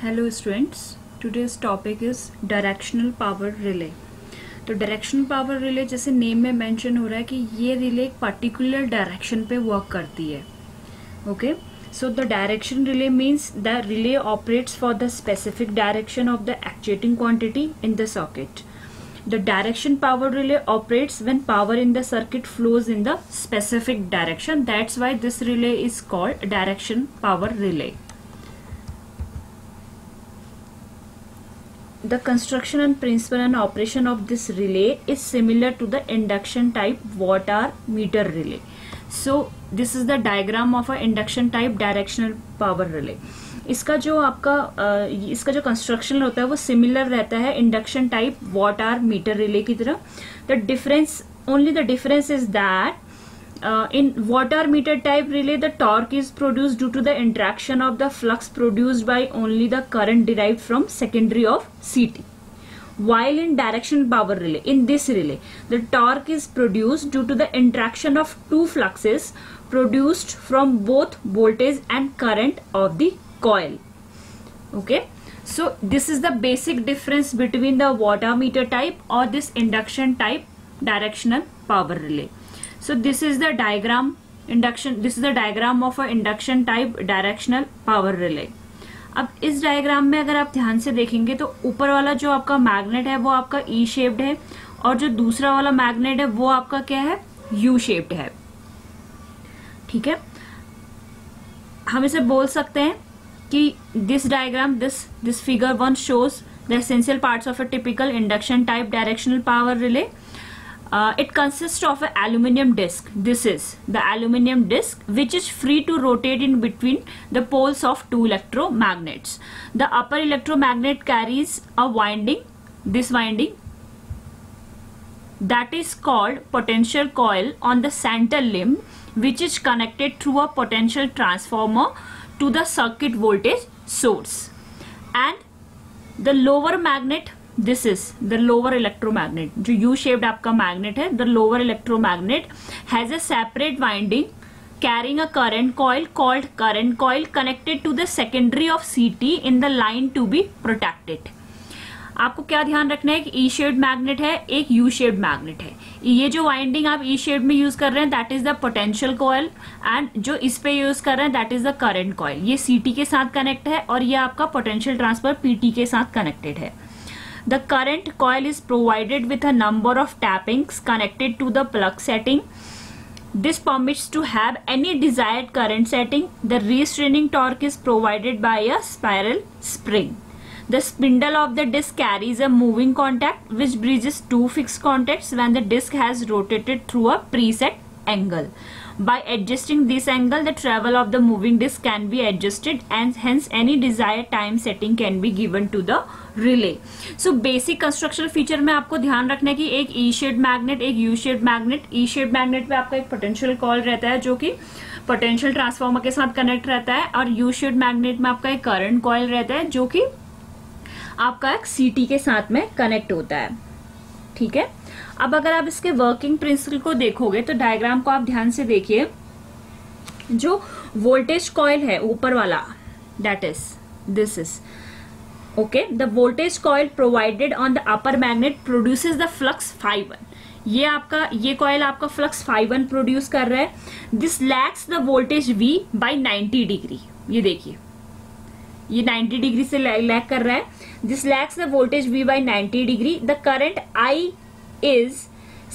Hello students, today's topic is directional power relay. तो directional power relay जैसे name में mention हो रहा है कि ये रिले एक पर्टिकुलर डायरेक्शन पे वर्क करती है. Okay, so the direction relay means the relay operates for the specific direction of the actuating quantity in the circuit. The direction power relay operates when power in the circuit flows in the specific direction. That's why this relay is called direction power relay. The construction and principle and operation of this relay is similar to the induction type watt-hour meter relay. So this is the diagram of a induction type directional power relay. इसका जो construction होता है वो similar रहता है induction type watt hour meter relay की तरह. The difference is that in watt hour meter type relay the torque is produced due to the interaction of the flux produced by only the current derived from secondary of CT, while in direction power relay, in this relay the torque is produced due to the interaction of two fluxes produced from both voltage and current of the coil. Okay, so this is the basic difference between the watt hour meter type or this induction type directional power relay. So this is the diagram this is the diagram of a induction type directional power relay. अब इस diagram में अगर आप ध्यान से देखेंगे तो ऊपर वाला जो आपका मैग्नेट है वो आपका ई शेप्ड है और जो दूसरा वाला मैग्नेट है वो आपका क्या है, यू शेप्ड है. ठीक है, हम इसे बोल सकते हैं कि this diagram this figure 1 shows the essential parts of a typical induction type directional power relay. It consists of an aluminum disc. This is the aluminum disc which is free to rotate in between the poles of two electromagnets. The upper electromagnet carries a winding, this winding, that is called potential coil on the center limb, which is connected through a potential transformer to the circuit voltage source. And the lower magnet, this is the lower electromagnet, जो U-shaped आपका magnet है, the lower electromagnet has a separate winding carrying a current coil called current coil connected to the secondary of CT in the line to be protected. आपको क्या ध्यान रखना है कि E-shaped magnet है, एक U-shaped magnet है. ये जो वाइंडिंग आप E-shaped में यूज कर रहे हैं that is the potential coil and जो इस पे यूज कर रहे हैं that is the current coil. ये CT के साथ कनेक्ट है और ये आपका पोटेंशियल ट्रांसफर PT के साथ कनेक्टेड है. The current coil is provided with a number of tappings connected to the plug setting. This permits to have any desired current setting. The restraining torque is provided by a spiral spring. The spindle of the disc carries a moving contact which bridges two fixed contacts when the disc has rotated through a preset angle. By adjusting this angle, the travel of the moving disc can be adjusted and hence any desired time setting can be given to the relay. So basic construction feature में आपको ध्यान रखना है कि एक E-shaped magnet, एक U-shaped magnet. E-shaped magnet पे आपका एक potential coil रहता है जो कि potential transformer के साथ connect रहता है और U-shaped magnet में आपका एक current coil रहता है जो कि आपका एक CT के साथ में कनेक्ट होता है. ठीक है, अब अगर आप इसके वर्किंग प्रिंसिपल को देखोगे तो डायग्राम को आप ध्यान से देखिए. जो वोल्टेज कॉइल है ऊपर वाला that is this is okay, the voltage coil provided on the upper magnet produces the flux Φ1. ये कॉइल आपका फ्लक्स Φ1 प्रोड्यूस कर रहा है. This lakhs the voltage V by 90 degree. ये देखिए ये 90 डिग्री से लैग कर रहा है. This lakhs the voltage V by 90 degree. The current I is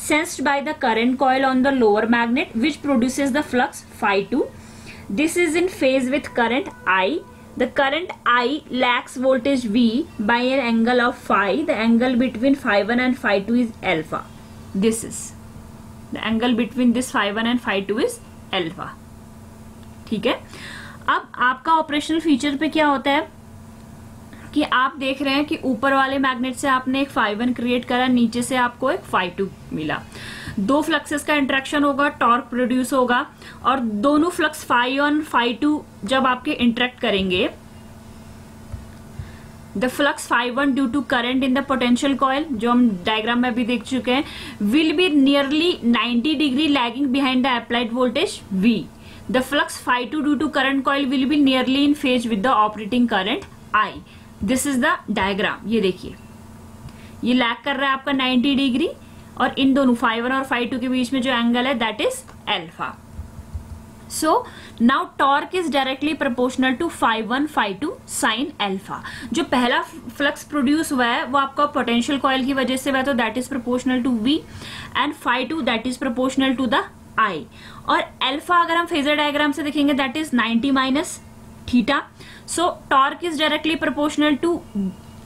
sensed by the current coil on the lower magnet which produces the flux Φ2. This is in phase with current I. The current I lags voltage V by an angle of phi. The angle between Φ1 and Φ2 is alpha. This is the angle between this Φ1 and Φ2 is alpha. ठीक है, अब आपका operational feature पे क्या होता है कि आप देख रहे हैं कि ऊपर वाले मैग्नेट से आपने एक Φ1 क्रिएट करा, नीचे से आपको एक Φ2 मिला. दो फ्लक्सेस का इंटरेक्शन होगा, टॉर्क प्रोड्यूस होगा और दोनों फ्लक्स Φ1 Φ2 जब आपके इंटरेक्ट करेंगे the flux Φ1 due to current in the potential coil जो हम डायग्राम में अभी देख चुके हैं will be nearly 90 degree lagging behind the applied voltage V. The flux Φ2 due to current coil will be nearly in phase with the operating current I. This is the diagram. ये देखिए, ये lag कर रहा है आपका 90 degree और इन दोनों phi1 और phi2 के बीच में जो एंगल है that is alpha. So now torque is directly proportional to phi1 phi2 sin alpha. जो पहला फ्लक्स प्रोड्यूस हुआ है वो आपका पोटेंशियल कॉइल की वजह से हुआ है, तो that is proportional to V and phi2 that is proportional to the I. और अल्फा अगर हम फेजर डायग्राम से देखेंगे that is 90 minus theta. So torque is directly proportional to,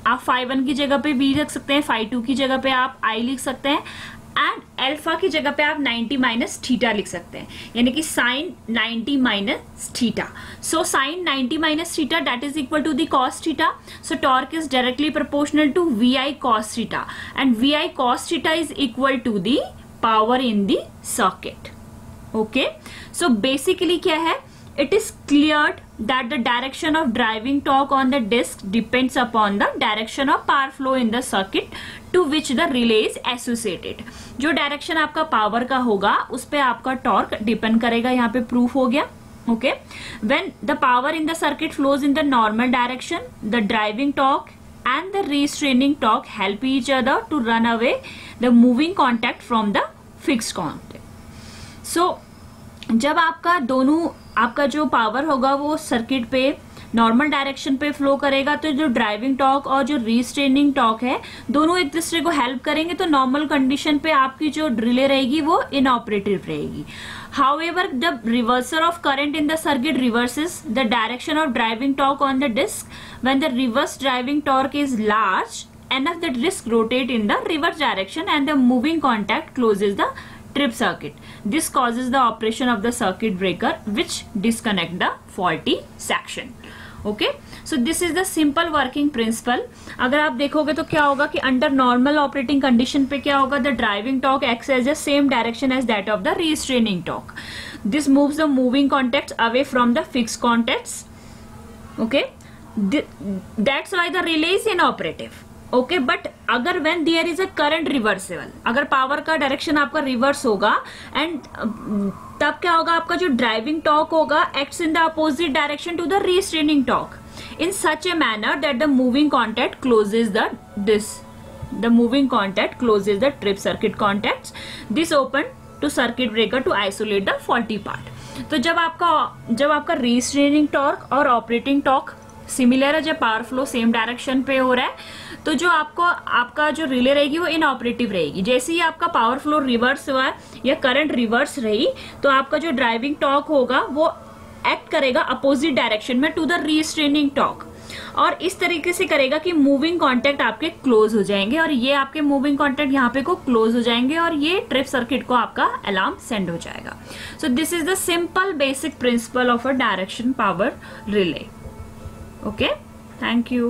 आप phi1 की जगह पे V लिख सकते हैं, phi2 की जगह पे आप I लिख सकते हैं एंड अल्फा की जगह पे आप 90 माइनस थीटा लिख सकते हैं, यानी कि sine 90 minus theta. So sine 90 minus theta that is equal to the cos theta. So torque is directly proportional to VI cos theta and VI cos theta is equal to the power in the circuit. Okay, so basically क्या है, it is cleared that the direction of driving torque on the disc depends upon the direction of power flow in the circuit to which the relay is associated. जो direction आपका power का होगा उस पे आपका torque depend करेगा. यहाँ पे प्रूफ हो गया. Okay, when the power in the circuit flows in the normal direction, the driving torque and the restraining torque help each other to run away the moving contact from the fixed contact. So जब आपका जो power होगा वो circuit पे normal direction पे flow करेगा, तो जो ड्राइविंग टॉर्क और जो रीस्ट्रेनिंग टॉर्क है दोनों एक दूसरे को हेल्प करेंगे, तो नॉर्मल कंडीशन पे आपकी जो रिले रहेगी वो इनऑपरेटिव रहेगी. However the reversal of current in the circuit reverses the direction of driving torque on the disc. When the reverse driving torque is large enough the disc rotate in the reverse direction and the moving contact closes the trip circuit. This causes the operation of the circuit breaker which disconnect the faulty section. Okay, so this is the simple working principle. अगर आप देखोगे तो क्या होगा कि under normal operating condition पे क्या होगा, the driving torque acts as the same direction as that of the restraining torque. This moves the moving contacts away from the fixed contacts. Okay, that's why the relay is inoperative. Okay, but अगर when there is a current reversible, अगर power का direction आपका reverse होगा and तब क्या होगा, आपका जो ड्राइविंग टॉर्क होगा acts in the opposite direction to the restraining torque in such a manner that the moving contact closes the moving contact closes the trip circuit contacts. This open to circuit breaker to isolate the faulty part. तो जब आपका restraining torque और operating torque similar है, जब power flow same direction पे हो रहा है, तो जो आपका जो रिले रहेगी वो इनऑपरेटिव रहेगी. जैसे ही आपका पावर फ्लो रिवर्स हुआ या करंट रिवर्स रही तो आपका जो ड्राइविंग टॉर्क होगा वो एक्ट करेगा अपोजिट डायरेक्शन में टू द रीस्ट्रेनिंग टॉर्क, और इस तरीके से करेगा कि मूविंग कॉन्टैक्ट आपके क्लोज हो जाएंगे, और ये आपके मूविंग कॉन्टैक्ट यहाँ पे को क्लोज हो जाएंगे और ये ट्रिप सर्किट को आपका अलार्म सेंड हो जाएगा. So this is the simple basic principle of a direction power relay. Okay, thank you.